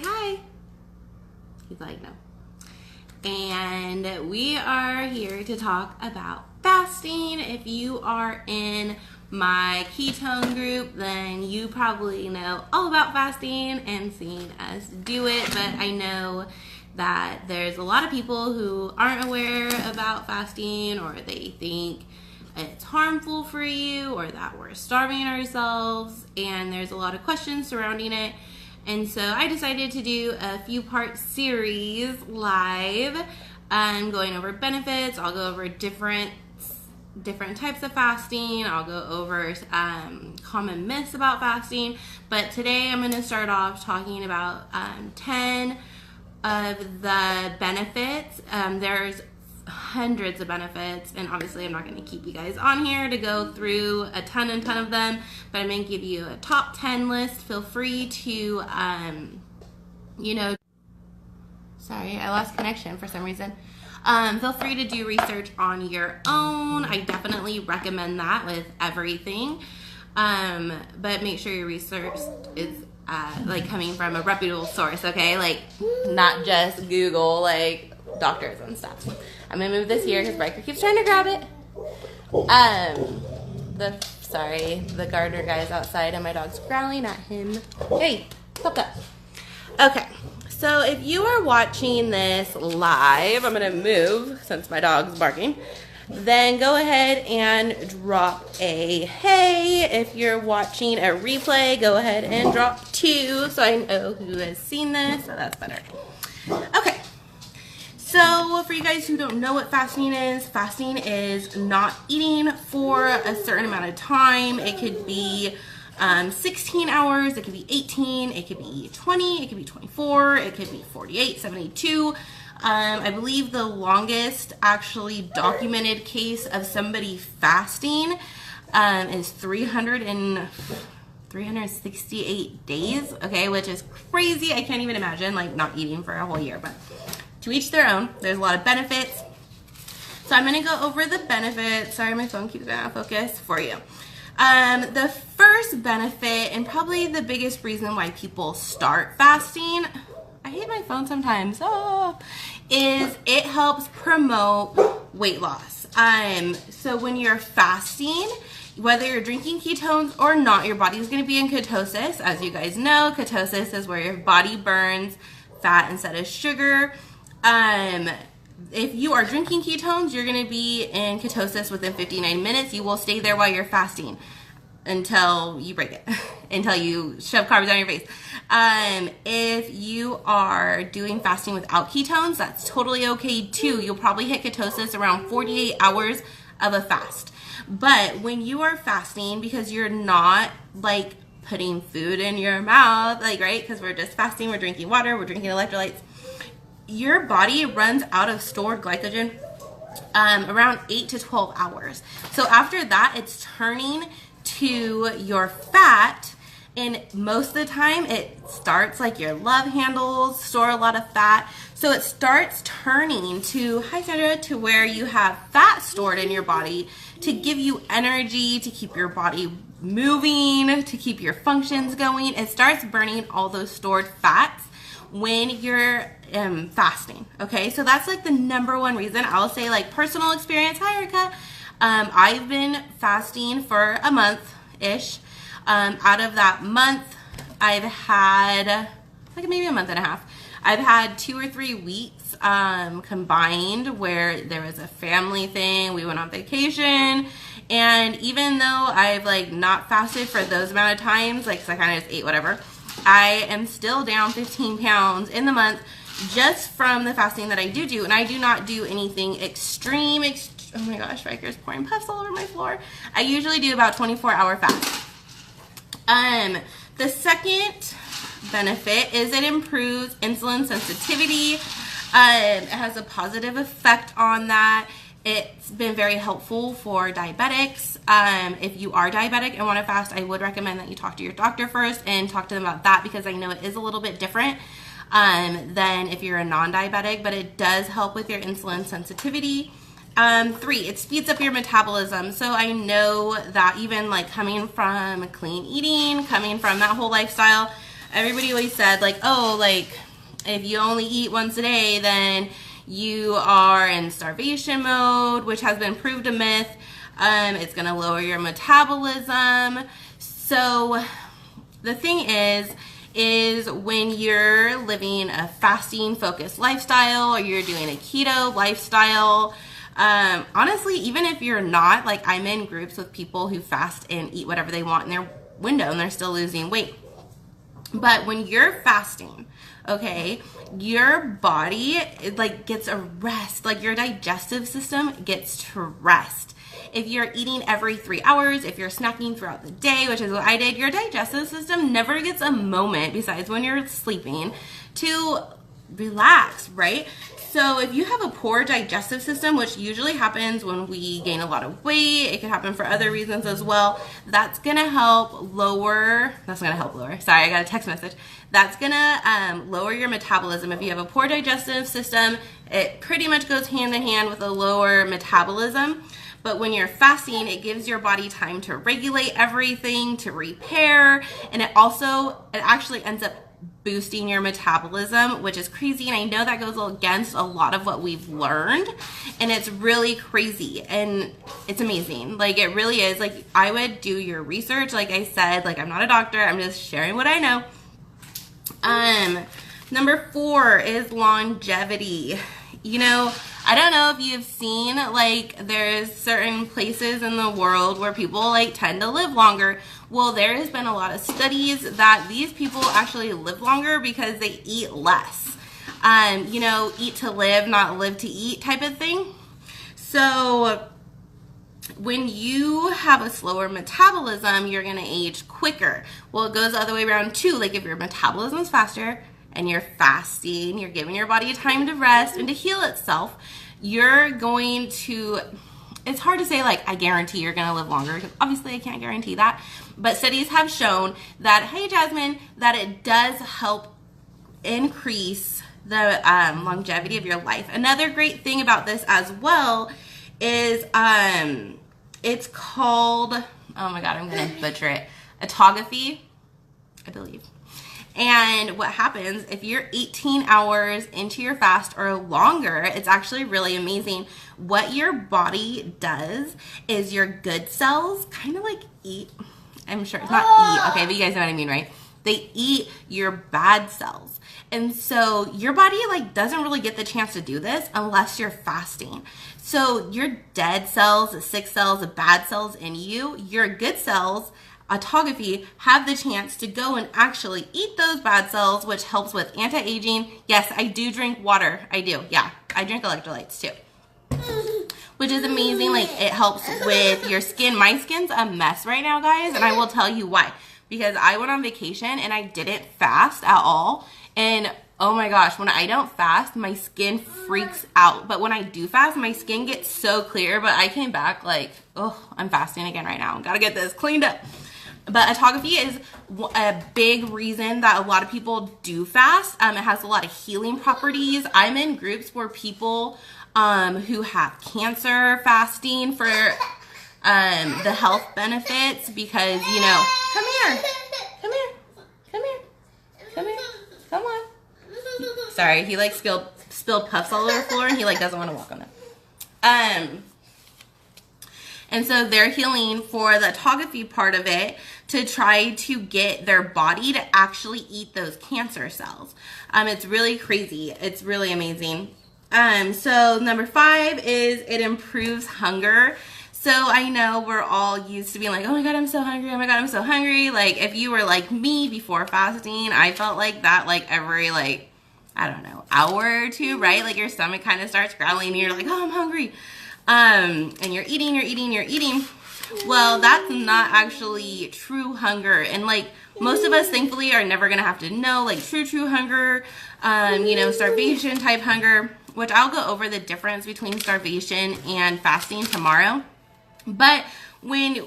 say hi. He's like, no. And we are here to talk about fasting. If you are in my ketone group, then you probably know all about fasting and seen us do it, but I know that there's a lot of people who aren't aware about fasting, or they think it's harmful for you, or that we're starving ourselves, and there's a lot of questions surrounding it. And so I decided to do a few-part series live, going over benefits. I'll go over different types of fasting. I'll go over common myths about fasting. But today I'm going to start off talking about 10 of the benefits. There's hundreds of benefits, and obviously I'm not going to keep you guys on here to go through a ton of them, but I'm going to give you a top 10 list. Feel free to sorry, I lost connection for some reason. Feel free to do research on your own. I definitely recommend that with everything, but make sure your research is like coming from a reputable source, okay? Like not just Google, like doctors and stuff. I'm gonna move this here because Riker keeps trying to grab it. The gardener guy's outside and my dog's growling at him. Hey, stop that. Okay, so if you are watching this live, I'm gonna move since my dog's barking. Then go ahead and drop a hey. If you're watching a replay, go ahead and drop 2 so I know who has seen this, so that's better. Okay. So for you guys who don't know what fasting is not eating for a certain amount of time. It could be 16 hours, it could be 18, it could be 20, it could be 24, it could be 48, 72. I believe the longest actually documented case of somebody fasting is 368 days, okay, which is crazy. I can't even imagine like not eating for a whole year, but to each their own. There's a lot of benefits. So I'm going to go over the benefits. Sorry, my phone keeps going out of focus for you. The first benefit, and probably the biggest reason why people start fasting, I hate my phone sometimes, is it helps promote weight loss. So when you're fasting, whether you're drinking ketones or not, your body is going to be in ketosis. As you guys know, ketosis is where your body burns fat instead of sugar. If you are drinking ketones, you're going to be in ketosis within 59 minutes. You will stay there while you're fasting until you break it, until you shove carbs down your face. If you are doing fasting without ketones, that's totally okay too. You'll probably hit ketosis around 48 hours of a fast. But when you are fasting, because you're not like putting food in your mouth, like, right? Because we're just fasting, we're drinking water, we're drinking electrolytes. Your body runs out of stored glycogen around 8 to 12 hours. So after that, it's turning to your fat, and most of the time it starts like your love handles store a lot of fat. So it starts turning to, hi Sandra, to where you have fat stored in your body to give you energy, to keep your body moving, to keep your functions going. It starts burning all those stored fats when you're fasting, okay? So that's like the number one reason. I'll say like personal experience. Hi, Erica. I've been fasting for a month-ish. Out of that month, I've had like maybe a month and a half. I've had 2 or 3 weeks combined where there was a family thing. We went on vacation. And even though I've like not fasted for those amount of times, like, 'cause I kind of just ate whatever, I am still down 15 pounds in the month just from the fasting that I do. And I do not do anything extreme. Oh my gosh, Riker's pouring puffs all over my floor. I usually do about 24-hour fast. The second benefit is it improves insulin sensitivity. It has a positive effect on that. It's been very helpful for diabetics. If you are diabetic and want to fast, I would recommend that you talk to your doctor first and talk to them about that, because I know it is a little bit different than if you're a non-diabetic, but it does help with your insulin sensitivity. 3, it speeds up your metabolism. So I know that even like coming from clean eating, coming from that whole lifestyle, everybody always said like, oh, like if you only eat once a day, then you are in starvation mode, which has been proved a myth. It's going to lower your metabolism. So the thing is when you're living a fasting focused lifestyle, or you're doing a keto lifestyle, honestly, even if you're not, like I'm in groups with people who fast and eat whatever they want in their window and they're still losing weight. But when you're fasting, okay, your body like gets a rest, like your digestive system gets to rest. If you're eating every 3 hours, if you're snacking throughout the day, which is what I did, your digestive system never gets a moment, besides when you're sleeping, to relax, right? So if you have a poor digestive system, which usually happens when we gain a lot of weight, it can happen for other reasons as well, that's gonna help lower, sorry, I got a text message. That's gonna lower your metabolism. If you have a poor digestive system, it pretty much goes hand in hand with a lower metabolism. But when you're fasting, it gives your body time to regulate everything, to repair, and it actually ends up boosting your metabolism, which is crazy. And I know that goes against a lot of what we've learned, and it's really crazy and it's amazing. Like it really is. Like I would do your research. Like I said, like I'm not a doctor. I'm just sharing what I know. Number 4 is longevity. You know, I don't know if you've seen, like, there's certain places in the world where people, like, tend to live longer. Well, there has been a lot of studies that these people actually live longer because they eat less. You know, eat to live, not live to eat type of thing. So when you have a slower metabolism, you're going to age quicker. Well, it goes the other way around, too. Like, if your metabolism is faster and you're fasting, you're giving your body time to rest and to heal itself, you're going to, it's hard to say like, I guarantee you're going to live longer, because obviously I can't guarantee that. But studies have shown that, hey, Jasmine, that it does help increase the longevity of your life. Another great thing about this as well is it's called, oh my God, I'm going to butcher it, autophagy, I believe. And what happens if you're 18 hours into your fast or longer, it's actually really amazing. What your body does is your good cells kind of like eat, I'm sure it's not eat, okay, but you guys know what I mean, right? They eat your bad cells. And so your body like doesn't really get the chance to do this unless you're fasting. So your dead cells, the sick cells, the bad cells in you, your good cells, autophagy, have the chance to go and actually eat those bad cells, which helps with anti-aging. Yes, I do drink water. I do. Yeah, I drink electrolytes too, which is amazing. Like it helps with your skin. My skin's a mess right now, guys, and I will tell you why. Because I went on vacation and I didn't fast at all. And oh my gosh, when I don't fast, my skin freaks out. But when I do fast, my skin gets so clear. But I came back like, oh, I'm fasting again right now. Gotta get this cleaned up. But autophagy is a big reason that a lot of people do fast. It has a lot of healing properties. I'm in groups where people who have cancer fasting for the health benefits, because, you know, come here, come on. Sorry, he like spilled puffs all over the floor and he like doesn't want to walk on them. And so they're healing for the autophagy part of it to try to get their body to actually eat those cancer cells. It's really crazy. It's really amazing. So number 5 is it improves hunger. So I know we're all used to being like, oh my God, I'm so hungry. Oh my God, I'm so hungry. Like if you were like me before fasting, I felt like that like every like, I don't know, hour or two, right? Like your stomach kind of starts growling and you're like, oh, I'm hungry. And you're eating. Well, that's not actually true hunger. And like most of us thankfully are never going to have to know like true hunger, you know, starvation type hunger, which I'll go over the difference between starvation and fasting tomorrow. But when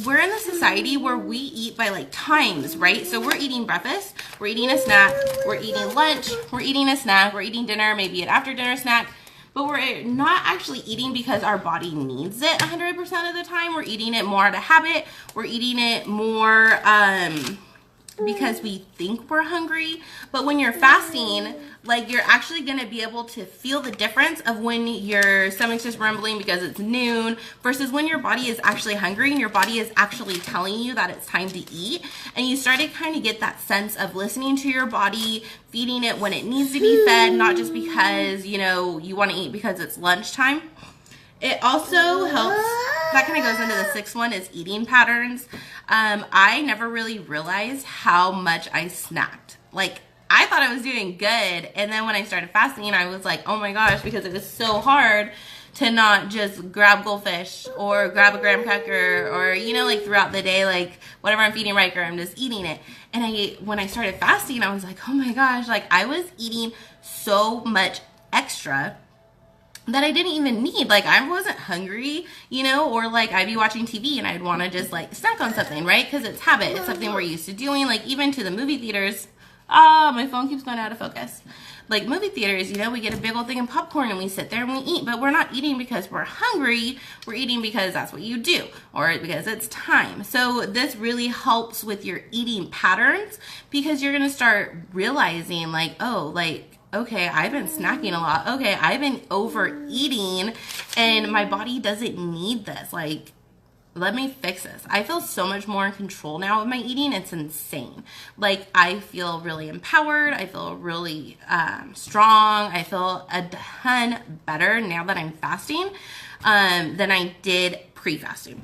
we're in a society where we eat by like times, right? So we're eating breakfast, we're eating a snack, we're eating lunch, we're eating a snack, we're eating dinner, maybe an after dinner snack. But we're not actually eating because our body needs it 100% of the time. We're eating it more out of habit. We're eating it more because we think we're hungry. But when you're fasting, like, you're actually going to be able to feel the difference of when your stomach's just rumbling because it's noon versus when your body is actually hungry and your body is actually telling you that it's time to eat. And you start to kind of get that sense of listening to your body, feeding it when it needs to be fed, not just because, you know, you want to eat because it's lunchtime. It also helps, that kind of goes into the sixth one, is eating patterns. I never really realized how much I snacked. Like, I thought I was doing good, and then when I started fasting, I was like, oh my gosh, because it was so hard to not just grab goldfish or grab a graham cracker or, you know, like throughout the day, like whatever I'm feeding Riker, I'm just eating it. And when I started fasting, I was like, oh my gosh, like I was eating so much extra that I didn't even need. Like, I wasn't hungry, you know, or like I'd be watching TV and I'd want to just like snack on something, right? Because it's habit. It's something we're used to doing. Like, even to the movie theaters. Oh, my phone keeps going out of focus. Like, movie theaters, you know, we get a big old thing of popcorn and we sit there and we eat, but we're not eating because we're hungry. We're eating because that's what you do, or because it's time. So this really helps with your eating patterns, because you're going to start realizing like, oh, like, okay, I've been snacking a lot. Okay, I've been overeating and my body doesn't need this. Like, let me fix this. I feel so much more in control now of my eating. It's insane. Like, I feel really empowered. I feel really strong. I feel a ton better now that I'm fasting than I did pre-fasting.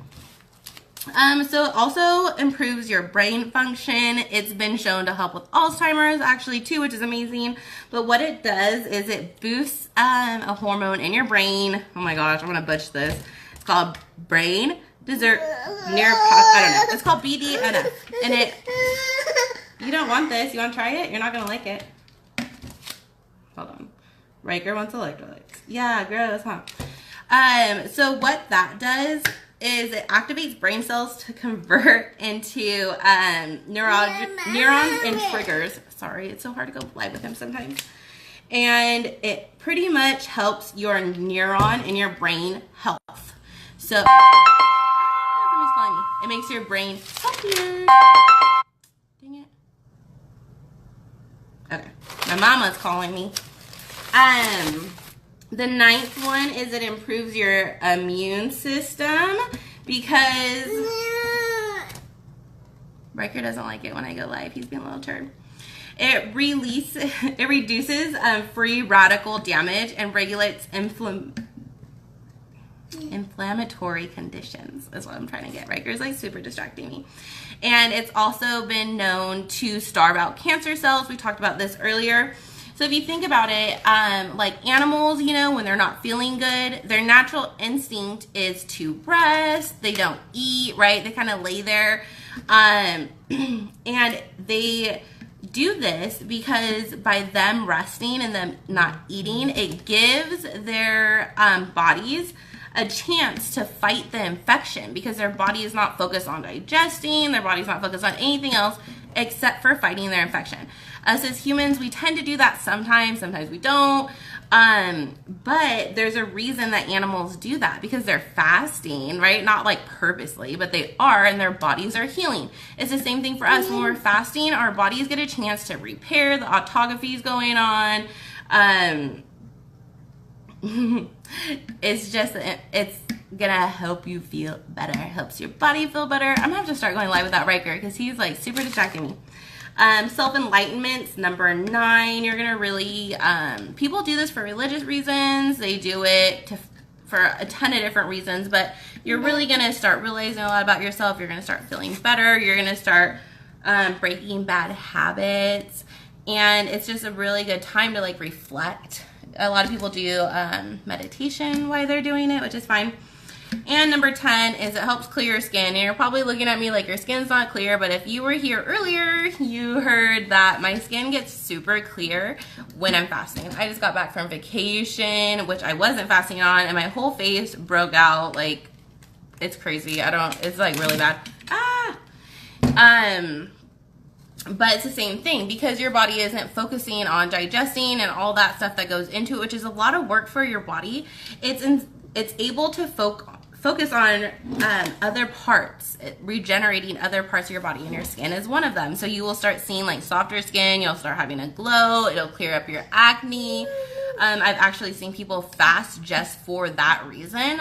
So it also improves your brain function. It's been shown to help with Alzheimer's actually too, which is amazing. But what it does is it boosts a hormone in your brain. Oh my gosh, I'm gonna butcher this. It's called brain dessert I don't know. It's called BDNF. And it, you don't want this. You want to try it? You're not gonna like it. Hold on. Riker wants electrolytes. Yeah, gross, huh? So what that does is it activates brain cells to convert into neurons and triggers. Sorry, it's so hard to go live with him sometimes. And it pretty much helps your neuron in your brain health. So somebody's calling me. It makes your brain healthier. Dang it. Okay, my mama's calling me. The ninth one is it improves your immune system, because Riker doesn't like it when I go live. He's being a little turd. It reduces free radical damage and regulates inflammatory conditions is what I'm trying to get. Riker's like super distracting me. And it's also been known to starve out cancer cells. We talked about this earlier. So if you think about it, like animals, you know, when they're not feeling good, their natural instinct is to rest. They don't eat, right? They kind of lay there. And they do this because by them resting and them not eating, it gives their bodies a chance to fight the infection, because their body is not focused on digesting, their body's not focused on anything else except for fighting their infection. Us as humans, we tend to do that sometimes we don't. But there's a reason that animals do that, because they're fasting, right? Not like purposely, but they are, and their bodies are healing. It's the same thing for us. When we're fasting, our bodies get a chance to repair. The autophagy is going on. It's just, it's gonna help you feel better. It helps your body feel better. I'm gonna have to start going live without Riker because he's like super distracting me. Self-enlightenment's number 9. You're gonna really, people do this for religious reasons. They do it for a ton of different reasons, but you're really gonna start realizing a lot about yourself. You're gonna start feeling better. You're gonna start breaking bad habits, and it's just a really good time to like reflect. A lot of people do meditation while they're doing it, which is fine. And number 10 is it helps clear your skin. And you're probably looking at me like your skin's not clear, but if you were here earlier, you heard that my skin gets super clear when I'm fasting. I just got back from vacation, which I wasn't fasting on, and my whole face broke out. Like, it's crazy. It's like really bad. But it's the same thing, because your body isn't focusing on digesting and all that stuff that goes into it, which is a lot of work for your body. It's able to focus focus on other parts, regenerating other parts of your body, and your skin is one of them. So you will start seeing like softer skin, you'll start having a glow, it'll clear up your acne. I've actually seen people fast just for that reason,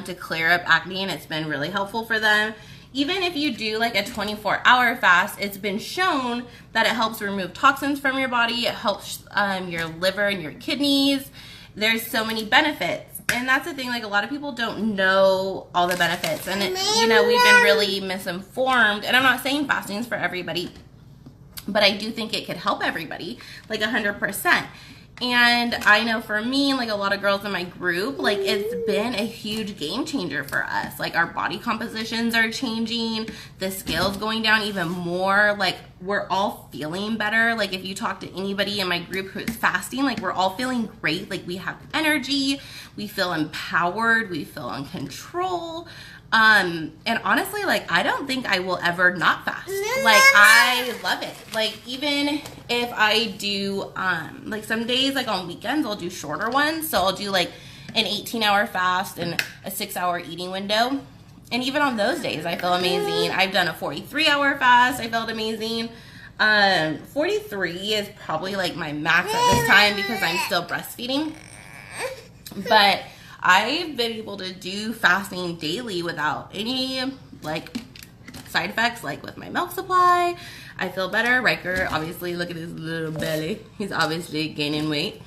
to clear up acne, and it's been really helpful for them. Even if you do like a 24-hour fast, it's been shown that it helps remove toxins from your body, it helps your liver and your kidneys. There's so many benefits. And that's the thing, like a lot of people don't know all the benefits, and you know, we've been really misinformed. And I'm not saying fasting is for everybody, but I do think it could help everybody, like 100%. And I know for me, like a lot of girls in my group, like it's been a huge game changer for us. Like our body compositions are changing, the scale's going down even more, like we're all feeling better. Like if you talk to anybody in my group who's fasting, like we're all feeling great. Like we have energy, we feel empowered, we feel in control. And honestly, like I don't think I will ever not fast. Like I love it. Like even if I do like some days, like on weekends, I'll do shorter ones. So I'll do like an 18-hour fast and a 6-hour eating window. And even on those days, I feel amazing. I've done a 43-hour fast. I felt amazing. 43 is probably like my max at this time because I'm still breastfeeding. But I've been able to do fasting daily without any like side effects, like with my milk supply. I feel better. Riker, obviously, look at his little belly. He's obviously gaining weight.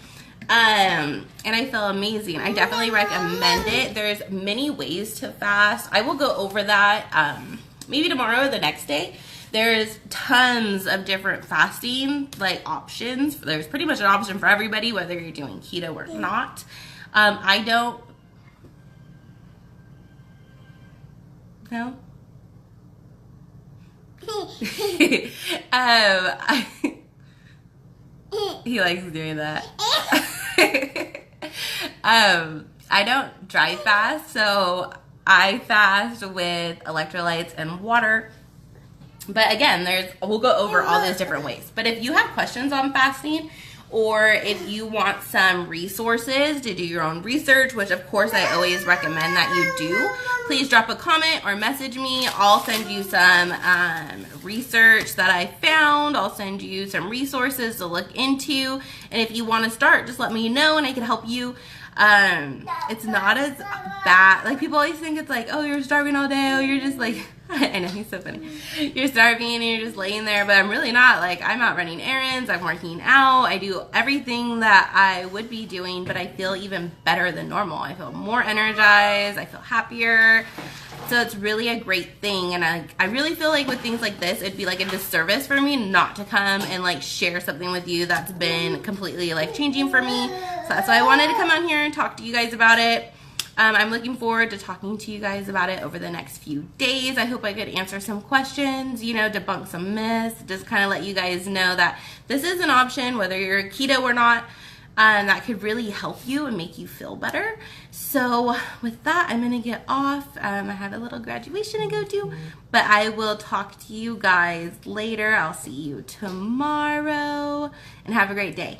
And I feel amazing. I definitely recommend it. There's many ways to fast. I will go over that maybe tomorrow or the next day. There's tons of different fasting like options. There's pretty much an option for everybody, whether you're doing keto or not. I don't. No. He likes doing that. I don't dry fast, so I fast with electrolytes and water. But again, we'll go over all those different ways. But if you have questions on fasting, or if you want some resources to do your own research, which of course I always recommend that you do, please drop a comment or message me. I'll send you some research that I found. I'll send you some resources to look into. And if you want to start, just let me know and I can help you. It's not as bad. Like people always think it's like, oh, you're starving all day. Oh, you're just like, I know, he's so funny. You're starving and you're just laying there, but I'm really not. Like I'm out running errands, I'm working out, I do everything that I would be doing, but I feel even better than normal. I feel more energized, I feel happier. So it's really a great thing, and I really feel like with things like this, it'd be like a disservice for me not to come and like share something with you that's been completely life changing for me. So that's why I wanted to come on here and talk to you guys about it. I'm looking forward to talking to you guys about it over the next few days. I hope I could answer some questions, you know, debunk some myths, just kind of let you guys know that this is an option, whether you're keto or not, that could really help you and make you feel better. So with that, I'm going to get off. I have a little graduation to go to, but I will talk to you guys later. I'll see you tomorrow, and have a great day.